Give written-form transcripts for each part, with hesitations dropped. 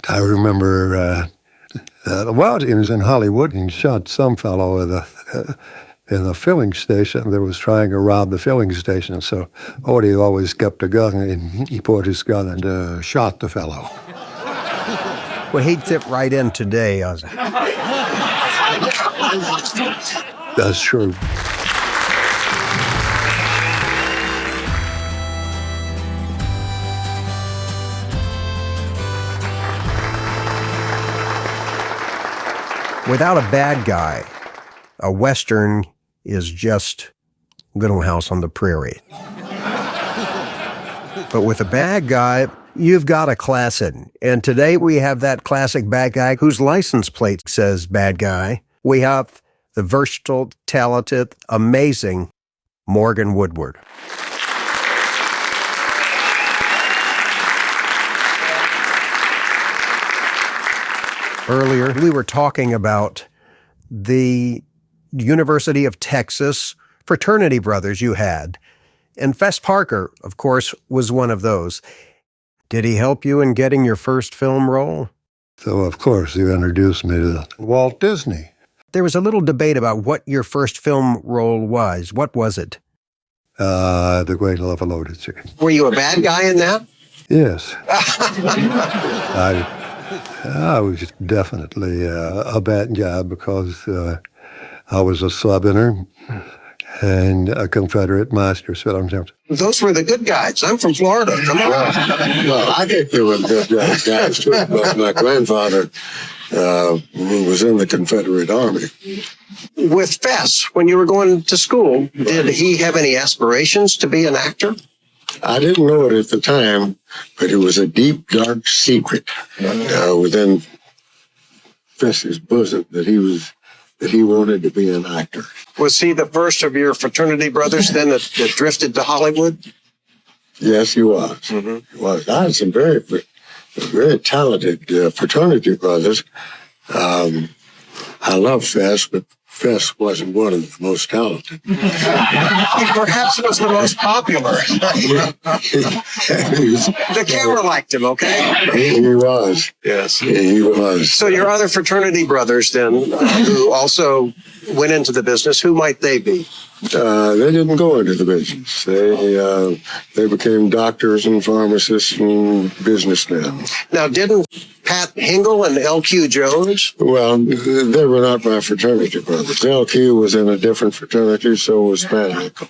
I remember, well, he was in Hollywood and shot some fellow in the filling station that was trying to rob the filling station. So Audie always kept a gun, and he put his gun and shot the fellow. Well, he'd fit right in today, Ozzy. That's true. Without a bad guy, a Western is just Little House on the Prairie. But with a bad guy, you've got a classic. And today we have that classic bad guy whose license plate says bad guy. We have the versatile, talented, amazing Morgan Woodward. Earlier, we were talking about the University of Texas fraternity brothers you had. And Fess Parker, of course, was one of those. Did he help you in getting your first film role? So, of course, he introduced me to Walt Disney. There was a little debate about what your first film role was. What was it? The Great Love of Loaded Chicken. Were you a bad guy in that? Yes. I was definitely a bad guy because I was a Southerner and a Confederate master. Those were the good guys. I'm from Florida. Come on. Well, I think they were good guys too. But my grandfather was in the Confederate Army. With Fess, when you were going to school, did he have any aspirations to be an actor? I didn't know it at the time, but it was a deep, dark secret within Fess's bosom that he wanted to be an actor. Was he the first of your fraternity brothers then that drifted to Hollywood? Yes, he was. Mm-hmm. He was. I had some very, very talented fraternity brothers. I love Fess, but Fess wasn't one of the most talented. He perhaps was the most popular. The camera liked him, okay? He was. Yes. He was. So your other fraternity brothers then, who also went into the business, who might they be? They didn't go into the business. They became doctors and pharmacists and businessmen. Now, didn't Pat Hingle and L.Q. Jones? Well, they were not my fraternity brothers. L.Q. was in a different fraternity, so was Pat Hingle.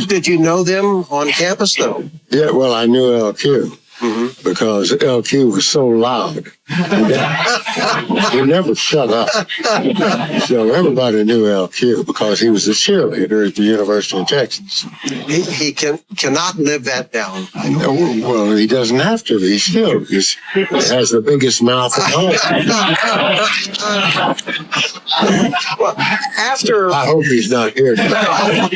Did you know them on campus, though? Yeah, well, I knew L.Q. Mm-hmm. Because LQ was so loud. He never shut up. So everybody knew LQ because he was a cheerleader at the University of Texas. He cannot live that down. Well, he doesn't have to. He still has the biggest mouth of all. Well, after... I hope he's not here tonight.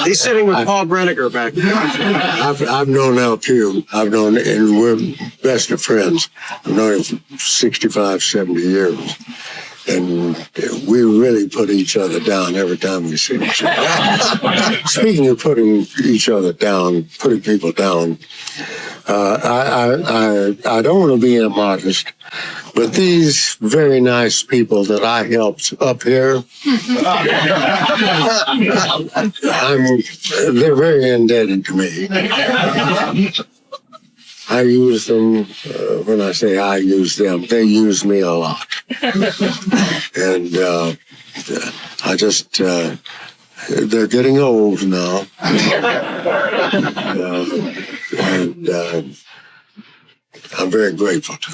He's sitting with Paul Brenniger back there. I've known LQ. And we're best of friends. I've known him for 65, 70 years. And we really put each other down every time we see each other. Speaking of putting each other down, putting people down, I don't want to be immodest, but these very nice people that I helped up here, they're very indebted to me. I use them, when I say I use them, they use me a lot. And I just, they're getting old now. And I'm very grateful to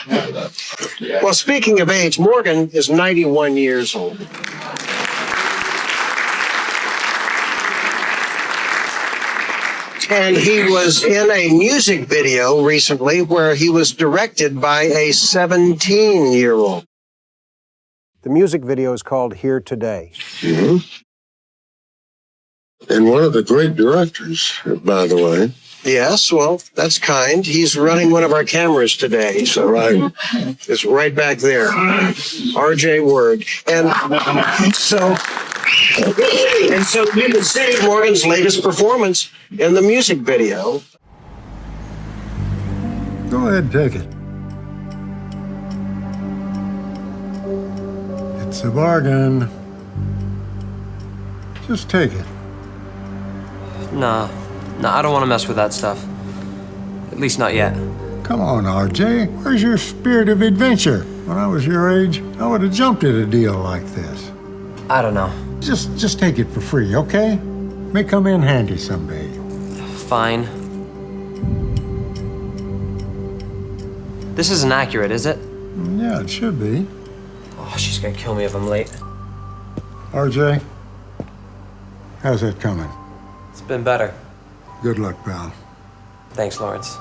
them. Well, speaking of age, Morgan is 91 years old. And he was in a music video recently where he was directed by a 17-year-old. The music video is called Here Today. Mm-hmm. And one of the great directors, by the way. Yes, well, that's kind. He's running one of our cameras today. So right, it's right back there. R.J. Word. And so you can see Morgan's latest performance in the music video. Go ahead and take it. It's a bargain. Just take it. Nah, I don't want to mess with that stuff. At least not yet. Come on, RJ. Where's your spirit of adventure? When I was your age, I would have jumped at a deal like this. I don't know. Just take it for free, okay? May come in handy someday. Fine. This isn't accurate, is it? Yeah, it should be. Oh, she's gonna kill me if I'm late. RJ, how's that coming? It's been better. Good luck, pal. Thanks, Lawrence.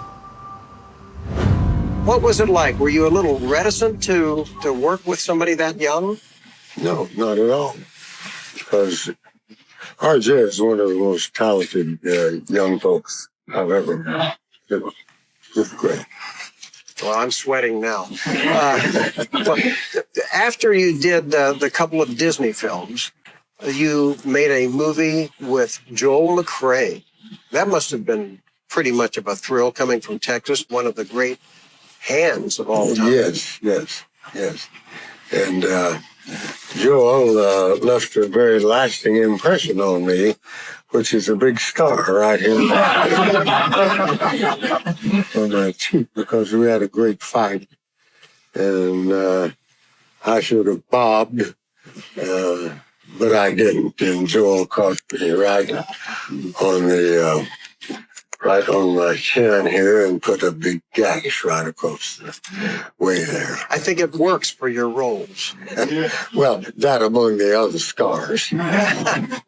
What was it like? Were you a little reticent to work with somebody that young? No, not at all. Because RJ is one of the most talented young folks I've ever met. Just great. Well, I'm sweating now. Well, after you did the couple of Disney films, you made a movie with Joel McCrea. That must have been pretty much of a thrill coming from Texas, one of the great hands of all time. Yes. And Joel left a very lasting impression on me, which is a big scar right here on my cheek, because we had a great fight. And I should have bobbed, but I didn't. And Joel caught me right on my chin here and put a big gash right across the way there. I think it works for your roles. Well, that among the other scars.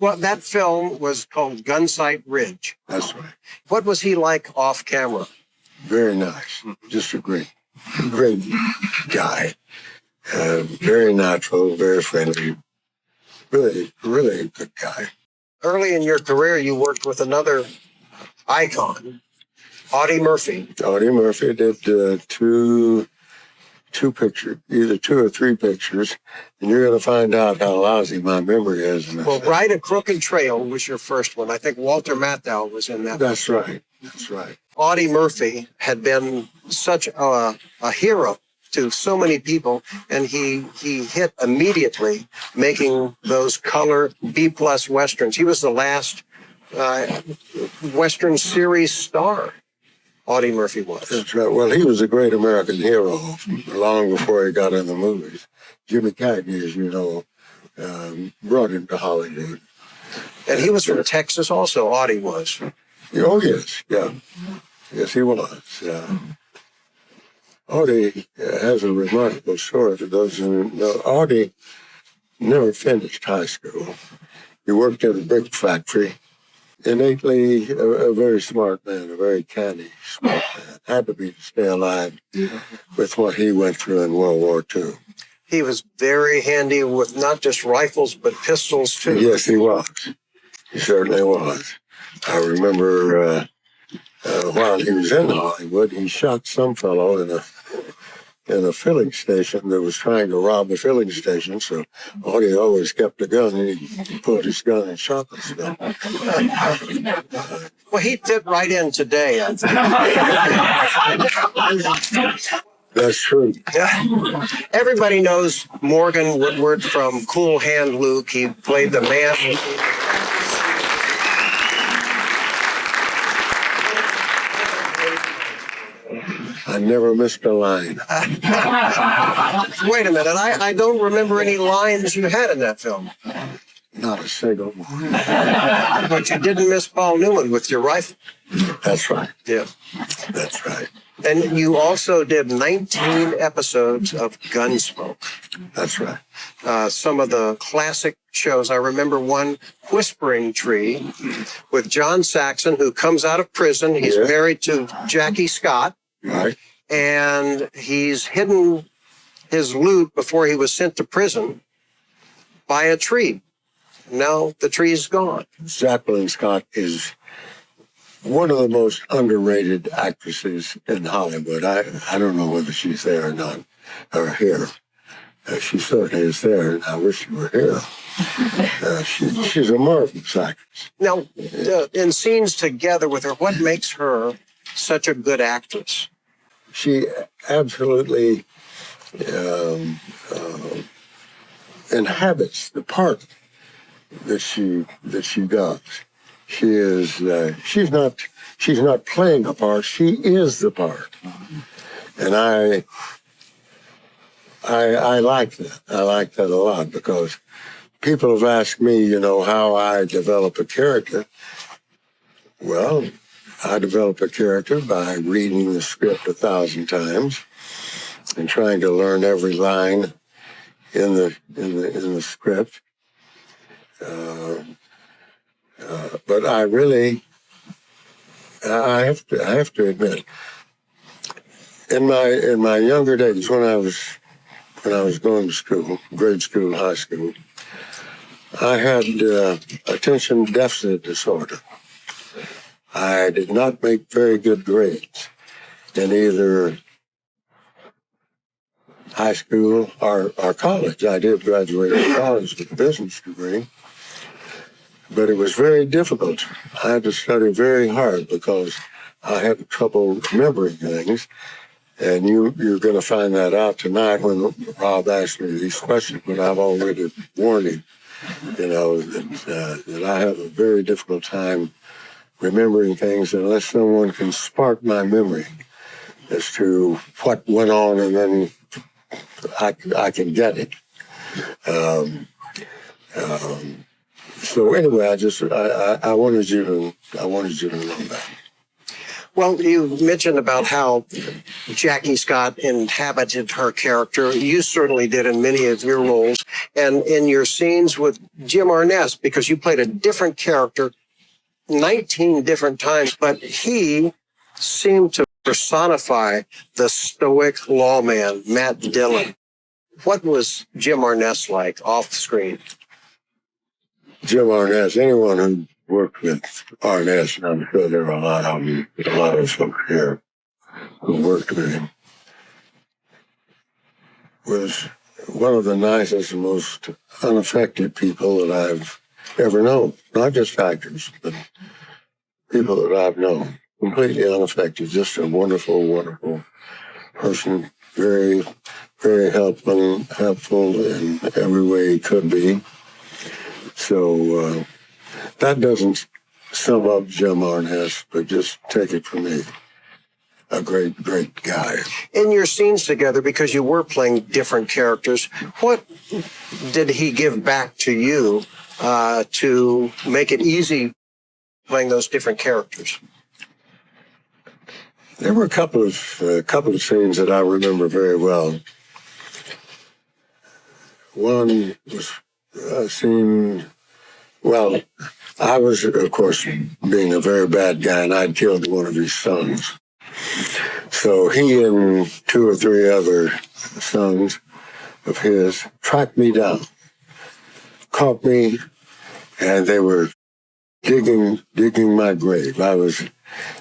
Well, that film was called Gunsight Ridge. That's right. What was he like off camera? Very nice. Just a great guy. Very natural, very friendly. Really a good guy. Early in your career, you worked with another icon, Audie Murphy. Audie Murphy did two pictures, either 2 or 3 pictures, and you're going to find out how lousy my memory is. Well, Ride a Crooked Trail was your first one. I think Walter Matthau was in that. That's right. Audie Murphy had been such a hero to so many people, and he hit immediately making those color B-plus Westerns. He was the last Western series star, Audie Murphy was. That's right. Well, he was a great American hero long before he got in the movies. Jimmy Cagney, as you know, brought him to Hollywood. And he was from Texas also, Audie was. Oh, yes, yeah. Yes, he was. Audie has a remarkable story for those who know. Audie never finished high school. He worked at a brick factory. Innately a very smart man, a very canny, smart man. Had to be to stay alive with what he went through in World War II. He was very handy with not just rifles, but pistols, too. Yes, he was. He certainly was. I remember while he was in Hollywood, he shot some fellow in a filling station that was trying to rob a filling station. So Audie always kept a gun, and he pulled his gun and shot this guy. Well, he'd fit right in today, I think. That's true. Everybody knows Morgan Woodward from Cool Hand Luke. He played the man. I never missed a line. Wait a minute, I don't remember any lines you had in that film. Not a single one. But you didn't miss Paul Newman with your rifle. That's right. Yeah. That's right. And you also did 19 episodes of Gunsmoke. That's right. Some of the classic shows. I remember one, Whispering Tree, with John Saxon, who comes out of prison. He's married to Jackie Scott. Right. And he's hidden his loot before he was sent to prison by a tree. Now the tree's gone. Jacqueline Scott is one of the most underrated actresses in Hollywood. I don't know whether she's there or not, or here. She certainly is there, and I wish she were here. She's a marvelous actress. Now, in scenes together with her, what makes her such a good actress? She absolutely inhabits the part that she does. She is she's not playing a part. She is the part, and I like that. I like that a lot because people have asked me, you know, how I develop a character. Well, I develop a character by reading the script 1,000 times and trying to learn every line in the script. But I really, I have to admit, in my younger days, when I was going to school, grade school, high school, I had attention deficit disorder. I did not make very good grades in either high school or college. I did graduate from college with a business degree, but it was very difficult. I had to study very hard because I had trouble remembering things. And you're going to find that out tonight when Rob asked me these questions, but I've already warned him, you know, that I have a very difficult time remembering things unless someone can spark my memory as to what went on, and then I can get it. So anyway, I wanted you to know that. Well, you mentioned about how Jackie Scott inhabited her character. You certainly did in many of your roles. And in your scenes with Jim Arness, because you played a different character 19 different times, but he seemed to personify the stoic lawman, Matt Dillon. What was Jim Arness like off the screen? Jim Arness, anyone who worked with Arness, and I'm sure there are a lot of folks here who worked with him, was one of the nicest and most unaffected people that I've ever known. Not just actors, but people that I've known. Completely unaffected, just a wonderful, wonderful person. Very, very helpful in every way he could be. So that doesn't sum up Jim Arness, but just take it from me. A great, great guy. In your scenes together, because you were playing different characters, what did he give back to you to make it easy playing those different characters? There were a couple of scenes that I remember very well. One was a scene. Well, I was, of course, being a very bad guy, and I'd killed one of his sons. So he and 2 or 3 other sons of his tracked me down, caught me, and they were digging my grave.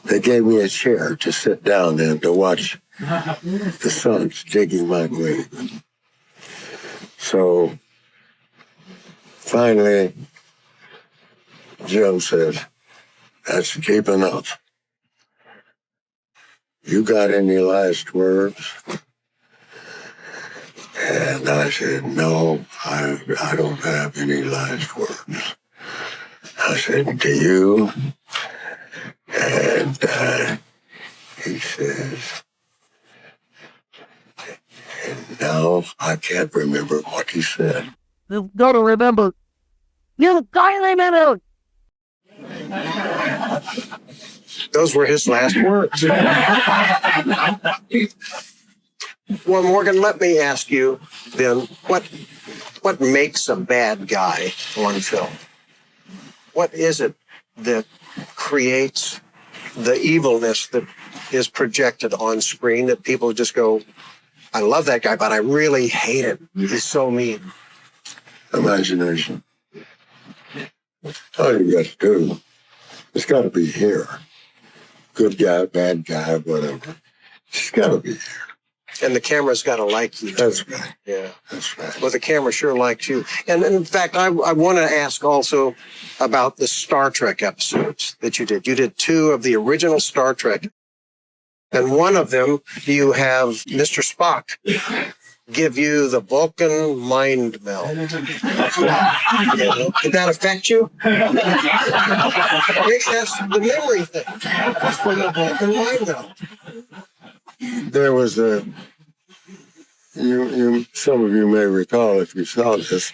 They gave me a chair to sit down in to watch the sons digging my grave. So finally, Jim said, "That's deep enough. You got any last words?" And I said, "No, I don't have any last words." I said, "Do you?" And he says, and now I can't remember what he said. You've got to remember. You've got to remember. Those were his last words. Well, Morgan, let me ask you then, what makes a bad guy on film? What is it that creates the evilness that is projected on screen that people just go, I love that guy, but I really hate him. He's so mean. Imagination. All you got to do, it's got to be here. Good guy, bad guy, whatever. It's got to be here. And the camera's got to like you. That's right. Yeah. That's right. Well, the camera sure likes you. And in fact, I want to ask also about the Star Trek episodes that you did. You did 2 of the original Star Trek. And one of them, you have Mr. Spock give you the Vulcan mind meld. Did that affect you? That's the memory thing. That's from the Vulcan mind meld. There was a, some of you may recall if you saw this,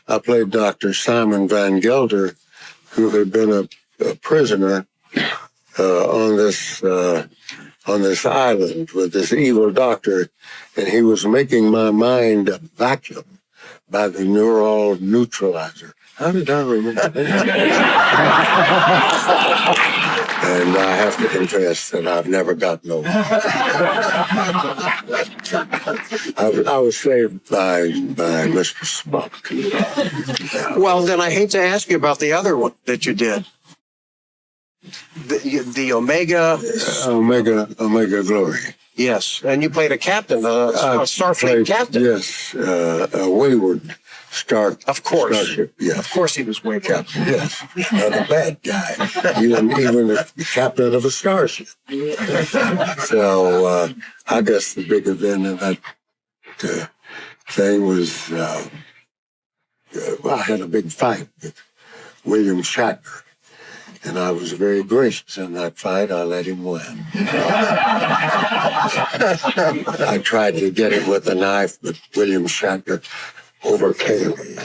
I played Dr. Simon Van Gelder, who had been a prisoner on this island with this evil doctor, and he was making my mind a vacuum by the neural neutralizer. How did I remember that? And I have to confess that I've never gotten over it. I was saved by Mr. Spock. Well, then I hate to ask you about the other one that you did. The Omega Glory. Yes, and you played a captain, a Starfleet captain. Yes, a wayward of course. Starship. Yes. Of course he was wayward. Captain, yes, the bad guy. Even the captain of a starship. So I guess the big event in that thing was I had a big fight with William Shatner. And I was very gracious in that fight. I let him win. I tried to get him with a knife, but William Shatner overcame me.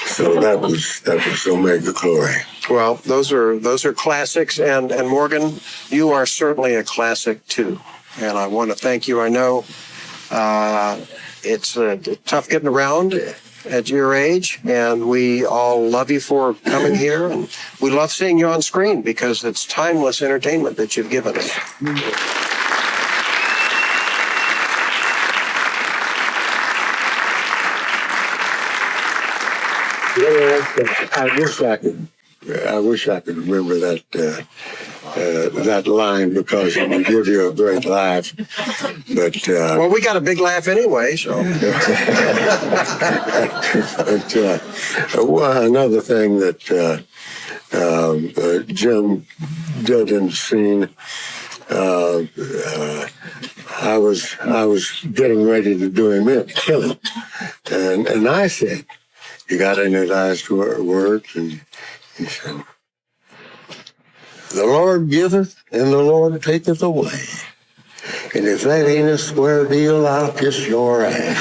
So that was Omega Glory. Well, those are classics, and Morgan, you are certainly a classic too. And I want to thank you. I know it's tough getting around at your age, and we all love you for coming here, and we love seeing you on screen because it's timeless entertainment that you've given us. I wish I could remember that line because it would give you a great laugh. But well, we got a big laugh anyway, so. But another thing that Jim did in the scene, I was getting ready to do him in, kill him, and I said, "You got any last words?" And he said, "The Lord giveth and the Lord taketh away. And if that ain't a square deal, I'll kiss your ass."